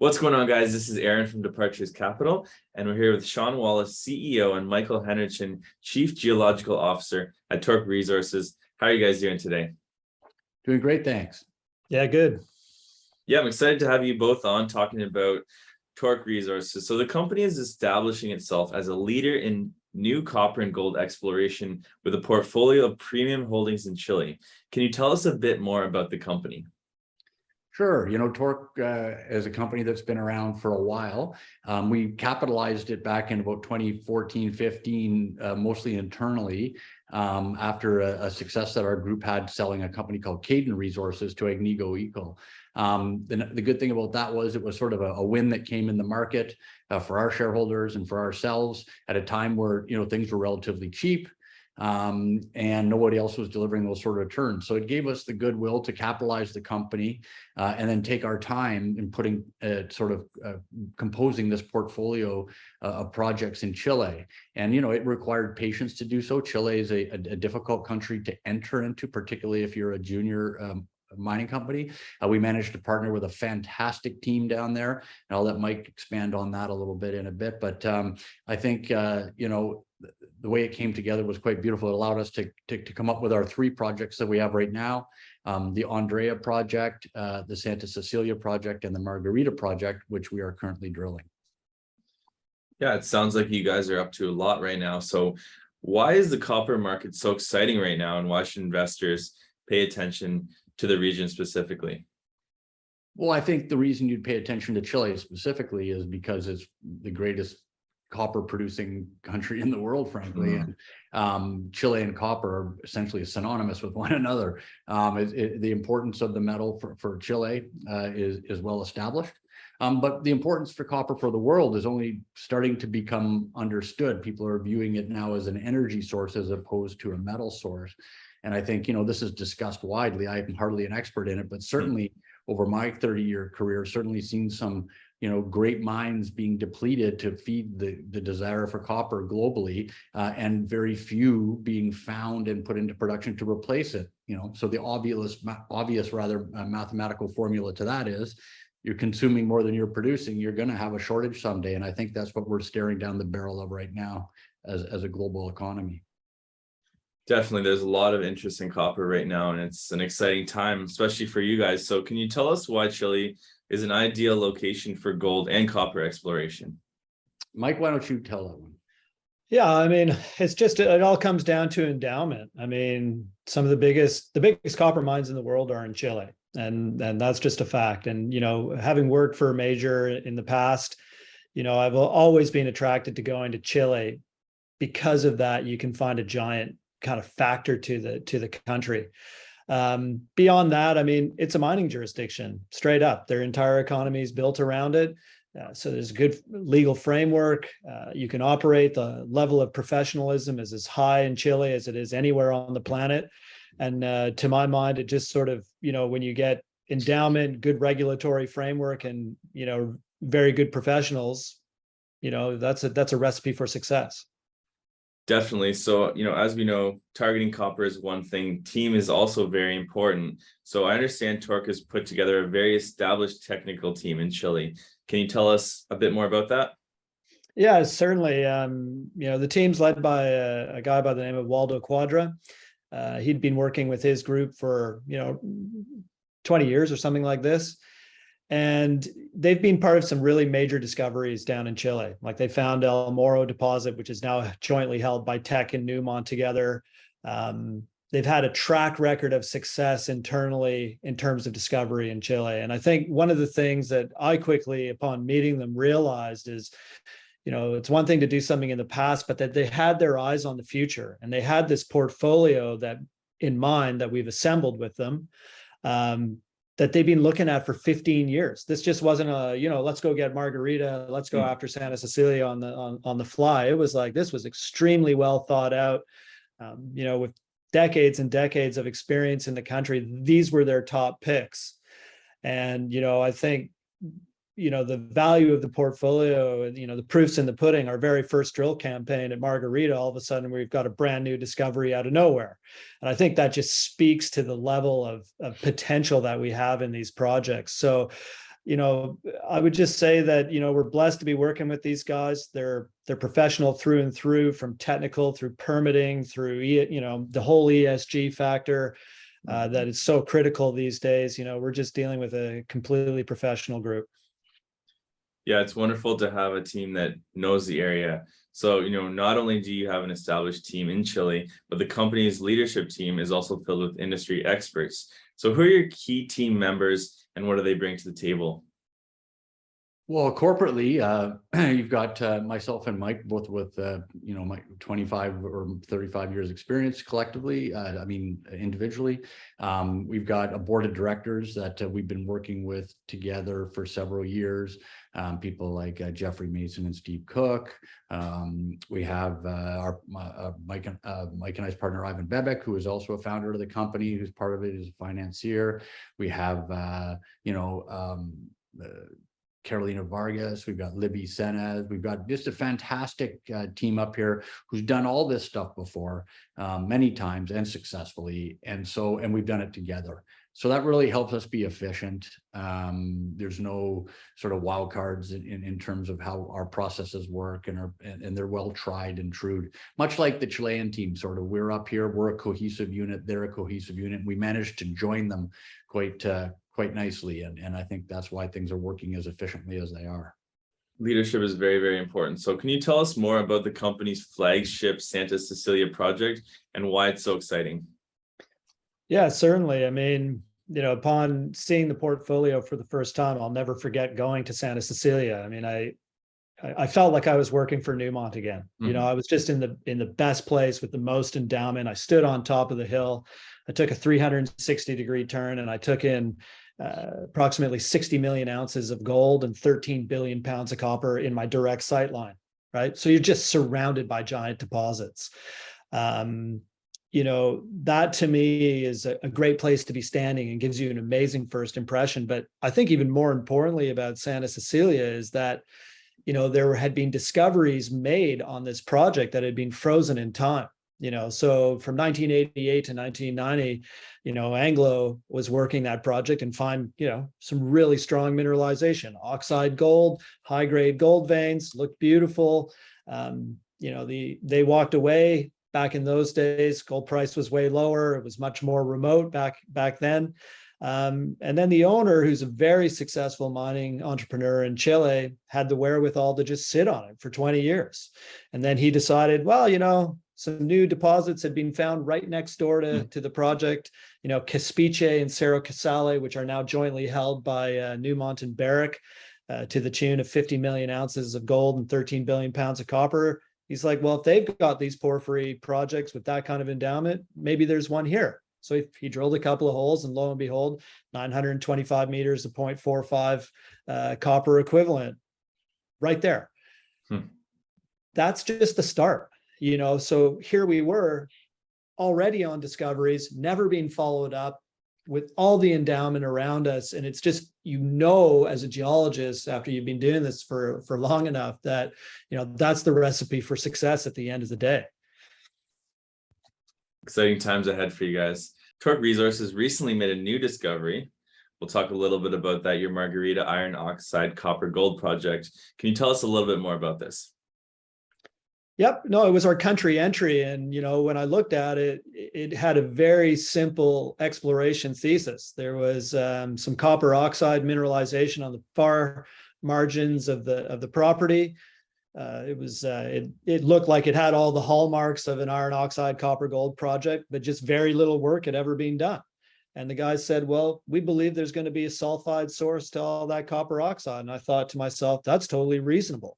What's going on, guys? This is Aaron from Departures Capital, and we're here with Shawn, Wallace, CEO, and Michael Henrichsen, Chief Geological Officer at TORQ Resources. How are you guys doing today? Doing great, thanks. Yeah, good. Yeah, I'm excited to have you both on talking about TORQ Resources. So the company is establishing itself as a leader in new copper and gold exploration with a portfolio of premium holdings in Chile. Can you tell us a bit more about the company? Sure. TORQ is a company that's been around for a while. We capitalized it back in about 2014, 15, mostly internally, after a success that our group had selling a company called TORQ Resources to Agnico Eagle. The good thing about that was it was sort of a win that came in the market for our shareholders and for ourselves at a time where things were relatively cheap. And nobody else was delivering those sort of returns. So it gave us the goodwill to capitalize the company and then take our time in putting composing this portfolio of projects in Chile. And, it required patience to do so. Chile is a difficult country to enter into, particularly if you're a junior mining company. We managed to partner with a fantastic team down there, and I'll let Mike expand on that a little bit in a bit. But I think, the way it came together was quite beautiful. It allowed us to come up with our three projects that we have right now, the Andrea Project, the Santa Cecilia Project, and the Margarita Project, which we are currently drilling. Yeah, it sounds like you guys are up to a lot right now. So why is the copper market so exciting right now, and why should investors pay attention to the region specifically? Well, I think the reason you'd pay attention to Chile specifically is because it's the greatest copper producing country in the world, frankly. And Chile and copper are essentially synonymous with one another. The importance of the metal for Chile is well established. But the importance for copper for the world is only starting to become understood. People are viewing it now as an energy source as opposed to a metal source. And I think, this is discussed widely. I'm hardly an expert in it, but certainly over my 30-year career, certainly seen some great mines being depleted to feed the desire for copper globally, and very few being found and put into production to replace it. So the obvious mathematical formula to that is you're consuming more than you're producing, you're going to have a shortage someday. And I think that's what we're staring down the barrel of right now as a global economy. Definitely, there's a lot of interest in copper right now, and it's an exciting time, especially for you guys. So can you tell us why Chile is an ideal location for gold and copper exploration? Mike, why don't you tell that one? Yeah, I mean, it all comes down to endowment. I mean, some of the biggest copper mines in the world are in Chile, and that's just a fact. And, having worked for a major in the past, I've always been attracted to going to Chile because of that. You can find a giant kind of factor to the country. Beyond that, I mean, it's a mining jurisdiction, straight up. Their entire economy is built around it. So there's a good legal framework. You can operate. The level of professionalism is as high in Chile as it is anywhere on the planet. And to my mind, it just sort of, when you get endowment, good regulatory framework, and, very good professionals, that's a recipe for success. Definitely. So, as we know, targeting copper is one thing. Team is also very important. So I understand TORQ has put together a very established technical team in Chile. Can you tell us a bit more about that? Yeah, certainly. The team's led by a guy by the name of Waldo Quadra. He'd been working with his group for, 20 years or something like this. And they've been part of some really major discoveries down in Chile. Like they found El Moro deposit, which is now jointly held by Teck and Newmont together. They've had a track record of success internally in terms of discovery in Chile. And I think one of the things that I quickly, upon meeting them, realized is, it's one thing to do something in the past, but that they had their eyes on the future. And they had this portfolio that in mind that we've assembled with them, that they've been looking at for 15 years. This just wasn't let's go get Margarita, let's go after Santa Cecilia on the fly. It was like, this was extremely well thought out, with decades and decades of experience in the country. These were their top picks. And, I think, the value of the portfolio, the proofs in the pudding. Our very first drill campaign at Margarita, all of a sudden we've got a brand new discovery out of nowhere. And I think that just speaks to the level of potential that we have in these projects. So, I would just say that, we're blessed to be working with these guys. They're professional through and through, from technical through permitting, through, the whole ESG factor that is so critical these days. We're just dealing with a completely professional group. Yeah, it's wonderful to have a team that knows the area. So, not only do you have an established team in Chile, but the company's leadership team is also filled with industry experts. So who are your key team members and what do they bring to the table? Well, corporately, you've got myself and Mike, both with, my 25 or 35 years experience collectively, individually. We've got a board of directors that we've been working with together for several years. People like Jeffrey Mason and Steve Cook. We have our Mike and I's partner, Ivan Bebek, who is also a founder of the company, who's part of it as a financier. We have, Carolina Vargas, we've got Libby Senez, we've got just a fantastic team up here who's done all this stuff before many times and successfully. And we've done it together. So that really helps us be efficient. There's no sort of wild cards in terms of how our processes work, and they're well tried and true. Much like the Chilean team, sort of, we're up here, we're a cohesive unit, they're a cohesive unit. We managed to join them quite nicely. And I think that's why things are working as efficiently as they are. Leadership is very, very important. So can you tell us more about the company's flagship Santa Cecilia project and why it's so exciting? Yeah, certainly. Upon seeing the portfolio for the first time, I'll never forget going to Santa Cecilia. I felt like I was working for Newmont again. I was just in the best place with the most endowment. I stood on top of the hill. I took a 360-degree turn, and I took in approximately 60 million ounces of gold and 13 billion pounds of copper in my direct sight line, right? So you're just surrounded by giant deposits. That to me is a great place to be standing and gives you an amazing first impression. But I think even more importantly about Santa Cecilia is that, there had been discoveries made on this project that had been frozen in time. So from 1988 to 1990, Anglo was working that project and find, some really strong mineralization, oxide gold, high grade gold veins, looked beautiful. They walked away. Back in those days, gold price was way lower. It was much more remote back then. And then the owner, who's a very successful mining entrepreneur in Chile, had the wherewithal to just sit on it for 20 years. And then he decided, some new deposits had been found right next door to the project, Caspiche and Cerro Casale, which are now jointly held by Newmont and Barrick, to the tune of 50 million ounces of gold and 13 billion pounds of copper. He's like, well, if they've got these porphyry projects with that kind of endowment, maybe there's one here. So he drilled a couple of holes, and lo and behold, 925 meters of 0.45 copper equivalent right there. That's just the start. So here we were already on discoveries, never being followed up, with all the endowment around us. And it's just, as a geologist, after you've been doing this for long enough, that, that's the recipe for success at the end of the day. Exciting times ahead for you guys. TORQ Resources recently made a new discovery. We'll talk a little bit about that, your Margarita iron oxide copper gold project. Can you tell us a little bit more about this? Yep. No, it was our country entry. And, when I looked at it, it had a very simple exploration thesis. There was some copper oxide mineralization on the far margins of the property. It looked like it had all the hallmarks of an iron oxide copper gold project, but just very little work had ever been done. And the guys said, well, we believe there's going to be a sulfide source to all that copper oxide. And I thought to myself, that's totally reasonable.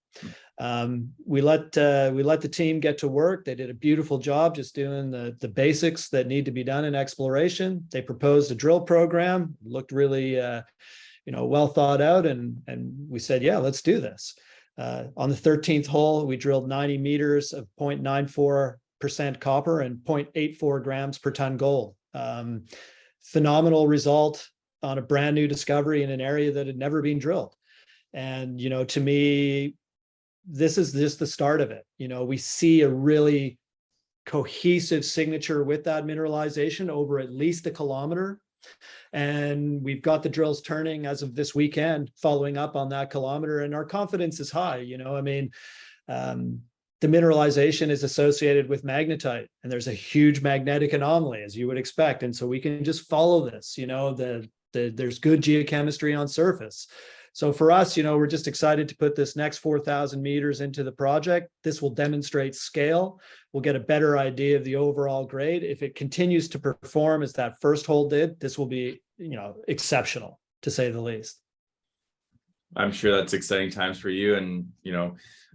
We let the team get to work. They did a beautiful job just doing the basics that need to be done in exploration. They proposed a drill program, looked really well thought out, and we said, yeah, let's do this. On the 13th hole, we drilled 90 meters of 0.94% copper and 0.84 grams per ton gold. Phenomenal result on a brand new discovery in an area that had never been drilled. And, to me, this is just the start of it. We see a really cohesive signature with that mineralization over at least a kilometer. And we've got the drills turning as of this weekend, following up on that kilometer, and our confidence is high. I mean, the mineralization is associated with magnetite, and there's a huge magnetic anomaly, as you would expect. And so we can just follow this, there's good geochemistry on surface. So for us, we're just excited to put this next 4,000 meters into the project. This will demonstrate scale. We'll get a better idea of the overall grade. If it continues to perform as that first hole did, this will be, exceptional, to say the least. I'm sure that's exciting times for you, and,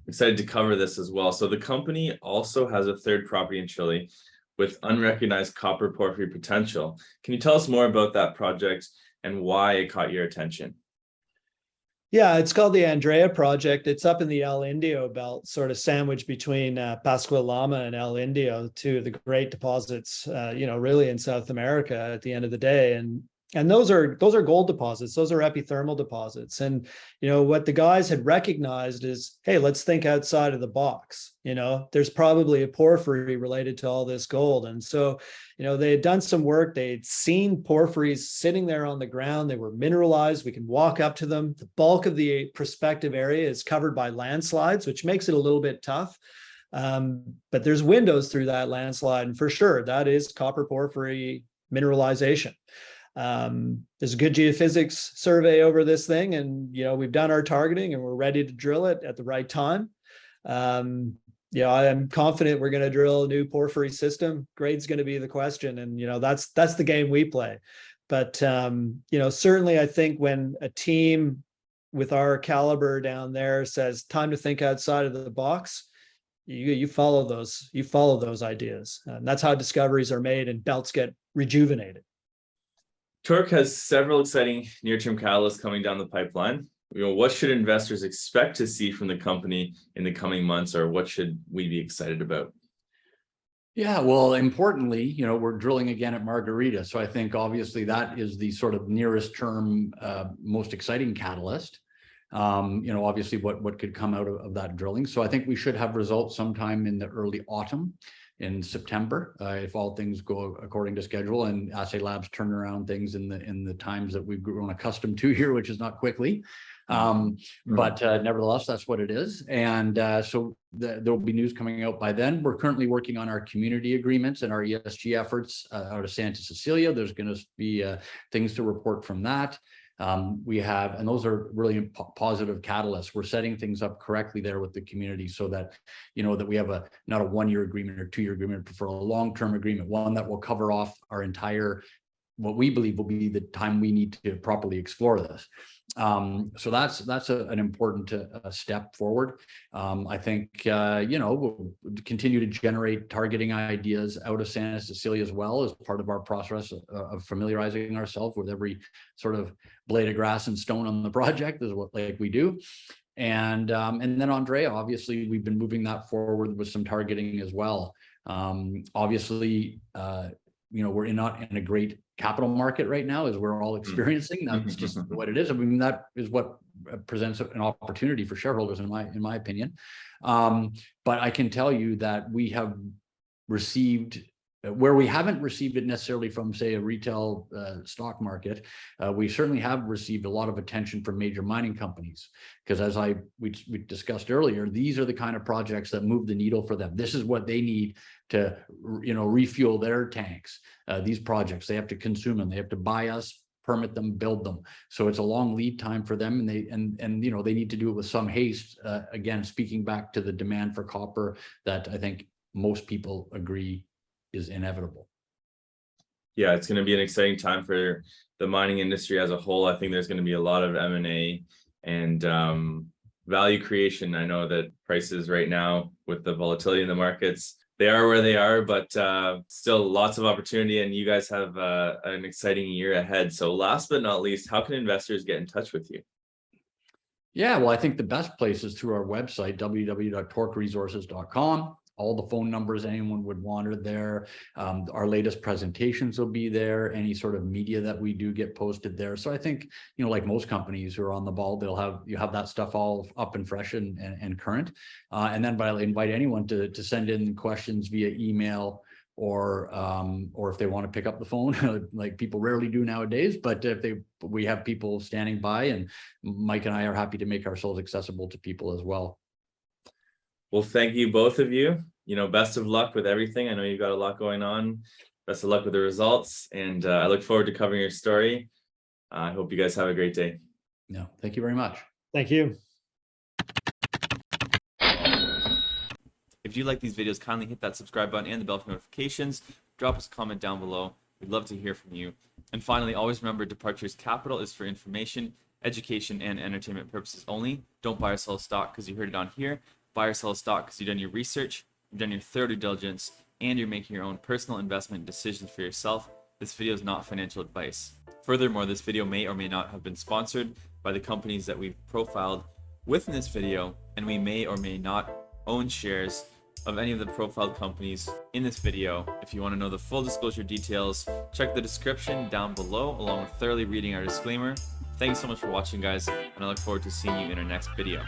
excited to cover this as well. So the company also has a third property in Chile with unrecognized copper porphyry potential. Can you tell us more about that project and why it caught your attention? Yeah, it's called the Andrea Project. It's up in the El Indio belt, sort of sandwiched between Pascualama and El Indio, two of the great deposits, really in South America at the end of the day. And those are gold deposits. Those are epithermal deposits. And, what the guys had recognized is, hey, let's think outside of the box. There's probably a porphyry related to all this gold. And so, they had done some work. They'd seen porphyries sitting there on the ground. They were mineralized. We can walk up to them. The bulk of the prospective area is covered by landslides, which makes it a little bit tough. But there's windows through that landslide. And for sure, that is copper porphyry mineralization. There's a good geophysics survey over this thing, and we've done our targeting and we're ready to drill it at the right time. I am confident we're going to drill a new porphyry system. Grade's going to be the question, and that's the game we play. But certainly I think when a team with our caliber down there says time to think outside of the box, you follow those ideas, and that's how discoveries are made and belts get rejuvenated. TORQ has several exciting near-term catalysts coming down the pipeline. What should investors expect to see from the company in the coming months, or what should we be excited about? Yeah, well, importantly, we're drilling again at Margarita. So I think obviously that is the sort of nearest term, most exciting catalyst. Obviously what could come out of that drilling. So I think we should have results sometime in the early autumn, in September, if all things go according to schedule and assay labs turn around things in the times that we've grown accustomed to here, which is not quickly. But nevertheless, that's what it is. And so there'll be news coming out by then. We're currently working on our community agreements and our ESG efforts out of Santa Cecilia. There's going to be things to report from that. We have, and those are really positive catalysts. We're setting things up correctly there with the community so that, that we have not a 1-year agreement or 2-year agreement, but for a long-term agreement, one that will cover off our entire, what we believe will be the time we need to properly explore this. So that's an important step forward. I think, we'll continue to generate targeting ideas out of Santa Cecilia as well as part of our process of familiarizing ourselves with every sort of blade of grass and stone on the project, is what we do. And then Andrea, obviously, we've been moving that forward with some targeting as well. Obviously, we're not in a great capital market right now, as we're all experiencing. That's just what it is. I mean, that is what presents an opportunity for shareholders, in my opinion. But I can tell you that we have received, where we haven't received it necessarily from, say, a retail stock market, we certainly have received a lot of attention from major mining companies, because as we discussed earlier, these are the kind of projects that move the needle for them. This is what they need to refuel their tanks. These projects, they have to consume them, they have to buy us, permit them, build them. So it's a long lead time for them, and they need to do it with some haste. Again, speaking back to the demand for copper that I think most people agree is inevitable. Yeah, it's going to be an exciting time for the mining industry as a whole. I think there's going to be a lot of M&A and value creation. I know that prices right now, with the volatility in the markets, they are where they are, but still lots of opportunity, and you guys have an exciting year ahead. So last but not least, how can investors get in touch with you? Yeah, well, I think the best place is through our website, www.torqresources.com. All the phone numbers anyone would want are there. Our latest presentations will be there. Any sort of media that we do get posted there. So I think, like most companies who are on the ball, you have that stuff all up and fresh and current. And then I'll invite anyone to send in questions via email or if they want to pick up the phone, like people rarely do nowadays. But we have people standing by, and Mike and I are happy to make ourselves accessible to people as well. Well, thank you, both of you. Best of luck with everything. I know you've got a lot going on. Best of luck with the results, and I look forward to covering your story. I hope you guys have a great day. No, thank you very much. Thank you. If you like these videos, kindly hit that subscribe button and the bell for notifications. Drop us a comment down below. We'd love to hear from you. And finally, always remember, Departures Capital is for information, education, and entertainment purposes only. Don't buy or sell stock because you heard it on here. Buy or sell stock because you've done your research, you've done your thorough due diligence, and you're making your own personal investment decisions for yourself. This video is not financial advice. Furthermore, this video may or may not have been sponsored by the companies that we've profiled within this video, and we may or may not own shares of any of the profiled companies in this video. If you want to know the full disclosure details, check the description down below, along with thoroughly reading our disclaimer. Thank you so much for watching, guys, and I look forward to seeing you in our next video.